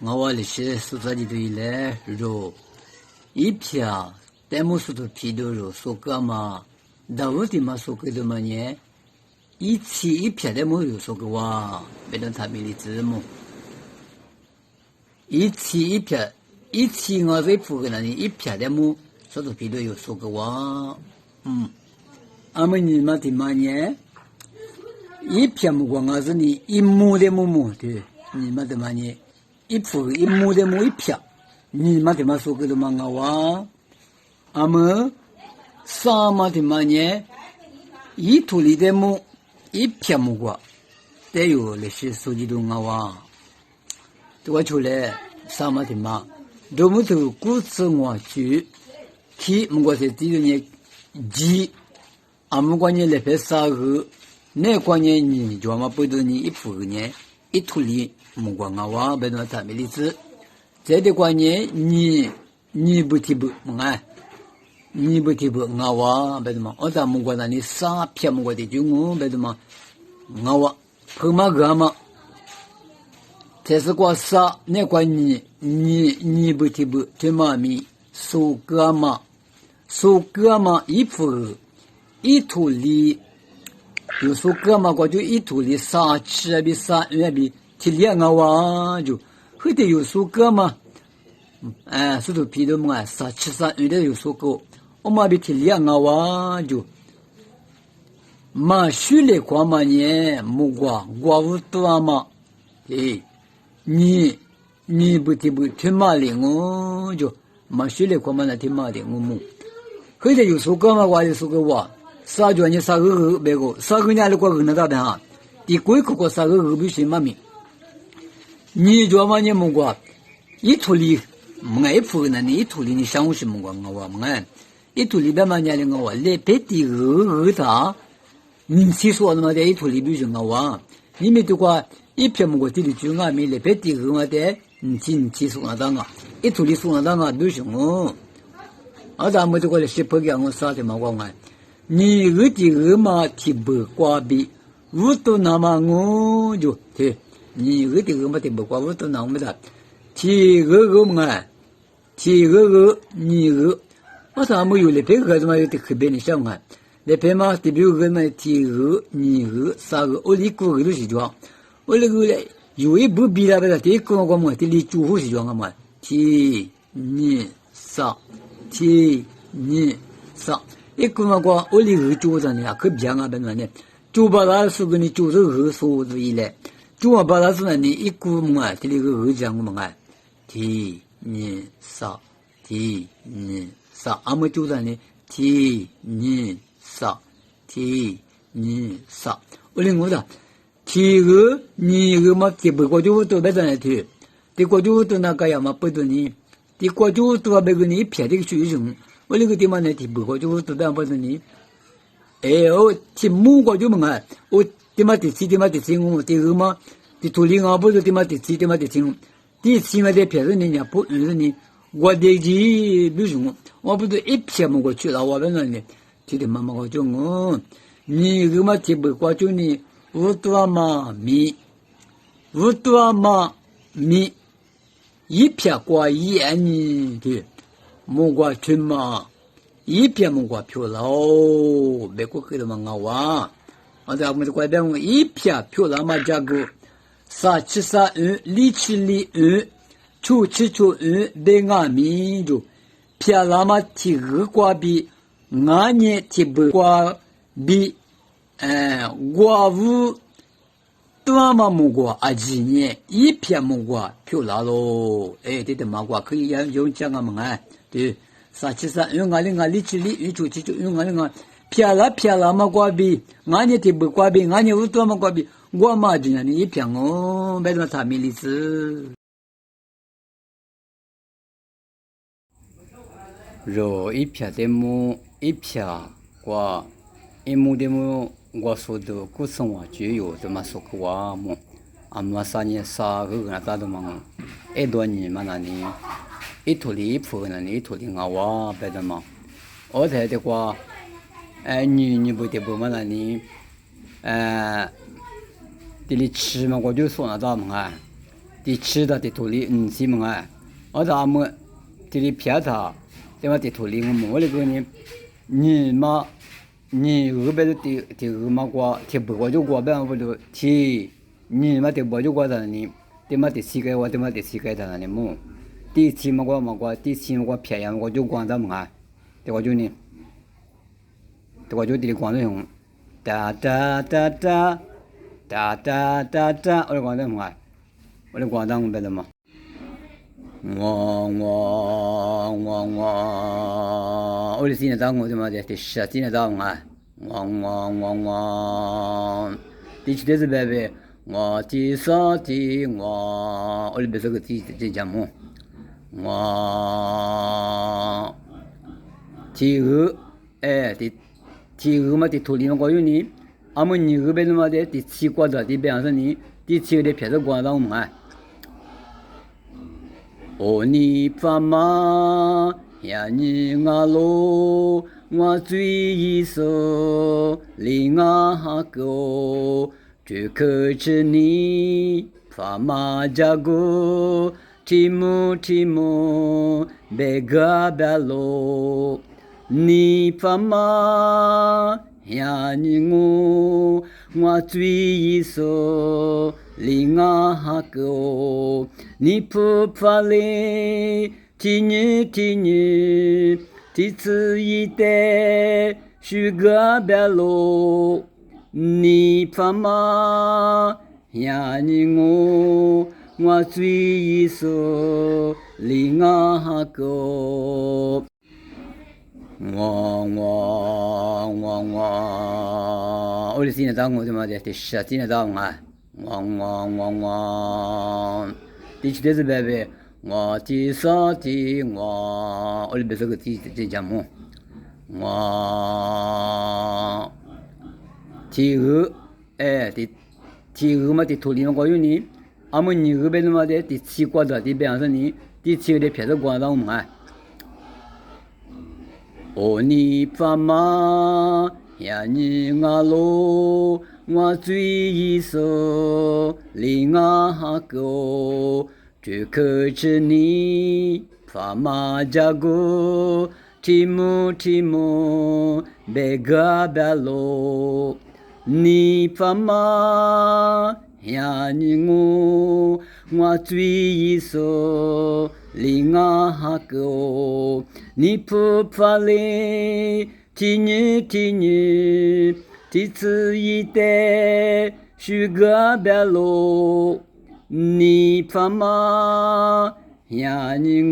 我那些宿舍里头来肉，一片弹幕数头皮头肉，说个嘛，到屋的嘛说个的嘛呢，一起一片的木肉说个哇，别让他们的字幕，一起一片，一起我在铺个那里一片的木，说头皮头有说个哇，俺们你嘛的嘛呢，一片木光我是你一亩的木对，你嘛的嘛呢？一铺一亩的木一片，你嘛的嘛说个的嘛我俺们啥嘛的嘛呢？一土里的木一片木瓜，得有那些手机东我我出来啥嘛的嘛，都木头故事我去，去木瓜是第一年鸡，俺们关键来拍啥个，那关键你就嘛不多你一铺呢，一土里。木瓜我别弄他没理子，这的关键你不提不你不提不我别弄嘛，我在木瓜那里啥片木瓜的就我别弄嘛，我碰嘛个嘛，这是瓜啥？那关你不提不对嘛咪收割嘛，一铺一土里，有收割嘛，我就一土里啥吃啊比啥那比。去练我就，后头有首歌嘛，石头皮头嘛，啥吃啥，有的有首歌，我嘛别去练我就，嘛学来过嘛呢，木瓜无多嘛，你不听不听嘛的我就，嘛学来过嘛那听嘛的我木，后头有首歌嘛，我有首歌我，啥叫你啥个别个，啥个伢的过个那咋的哈，第贵个啥个必须嘛命。你做嘛你木瓜，一土里没铺那你一土里你想我是木瓜我一土里边嘛伢的我来别的他，你去说那么的一土里必须我，你没的话一片木瓜地里就俺没来别的我的，你去说那当啊，一土里说那当啊必须我，咱们这个是不讲我啥的嘛我你嘛提不瓜比，我都那么我就对。你的嘛的不挂我都拿没得，提个嘛，你我啥没有来别个什么有的可别你想来别嘛的别个嘛提你啥个我里过个都是装，我那个嘞有一部比那个的个我嘛的里住户是装嘛，提你啥，一个嘛我里个住上的可别啊本来呢，住把那是个你住这个数字一来。就我把他说你一股嘛，这里个二讲我们提你啥，俺们就在呢提你啥，我另外的提个你个嘛提不过就都别在那提，提过就都那个呀嘛不多你，提过就都别个你偏这个水平，我那个地方呢提不过就都别不多你，我提木过就问我。地嘛第七我第二嘛，第土里我不是地嘛第七嘛第七嘛在别人家不认识你，我的几比如我不是一片么过去了，我问你，提的妈妈我就我，你个嘛提不过就你五多嘛米，一片过一你的木瓜春嘛，一片木瓜漂了，别过去了嘛我。我们的怪边一片漂亮嘛价格，373272772被俺民就漂亮嘛提个瓜比俺年提不瓜比瓜物多嘛木瓜几年一片木瓜漂亮喽，这的木瓜可以用讲们对373272772漂亮嘛瓜比，俺也提不瓜比，俺也有多嘛瓜比，我嘛就让你一片哦，别让他没理智。肉一片的木，一片瓜，一亩的木，我说的古生活就有这么说个话么？俺们3年3个那咋的嘛？多年嘛那里，一土里一铺那里一土里我别的嘛，我在的话。你不得不嘛那你，这里吃嘛我就说那咋嘛地吃的地图里西门啊，我咱们这里偏他，在我地图里我们我那个呢，你二百的地二嘛瓜，地不瓜就瓜呗，我就地你嘛地不就瓜的呢，地嘛地四个我地嘛地四个的呢么，地七嘛瓜，地七嘛瓜偏呀我就瓜的嘛，地我就呢，地我就地瓜的用，哒哒哒哒哒哒哒哒，我就瓜的嘛，我就瓜的我别的嘛。我的现在当我怎么的？第十现在当第七的是白白，我第三第我的别这个第讲么？第二第二嘛第土里嘛过有呢，俺们你二边的嘛的第七瓜的第边上呢，第七的偏是瓜当嘛。哦，你爸妈呀，你阿罗，我最一手，你阿哥，最可知你爸妈家个，提姆，别个别罗，你爸妈呀，你我最一手。你阿哥，你不怕嘞？听你，第次一代是个别路，你怕吗？呀你我最一手，你阿哥，我的现在当我怎么的？第十现在当啊。第七的是白白，我第三第我的别这个第讲么？第二第二嘛第土里嘛过有呢，俺们你二边的嘛的第七瓜的第边上呢，第七的偏是瓜当嘛。哦，你爸妈呀，你阿罗。我最一手，你阿哥，最可知你爸妈家个，提姆，别个别罗，你爸妈呀你我最一手，你阿哥，你不怕嘞？听你。第次一代是个别路，你怕吗？呀你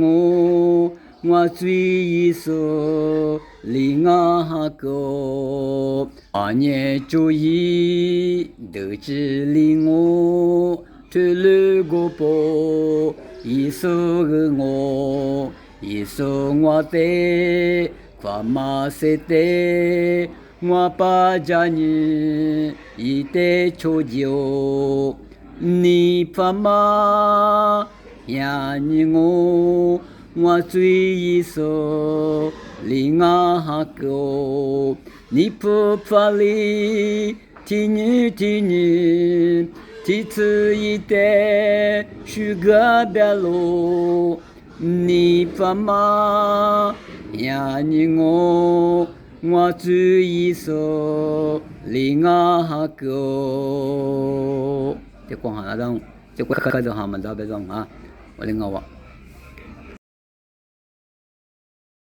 我最一手，你阿哥，年注意得知你我，推了个波，一手个我，一手我的，爸妈是的。我把家人一代求救，你怕吗？呀你我最一手，你阿哥，你不怕嘞？听你，第次一代是个别路，你怕吗？呀你我最一手，你阿哥，这光哈那种，这快快就哈们到别种啊，我领我。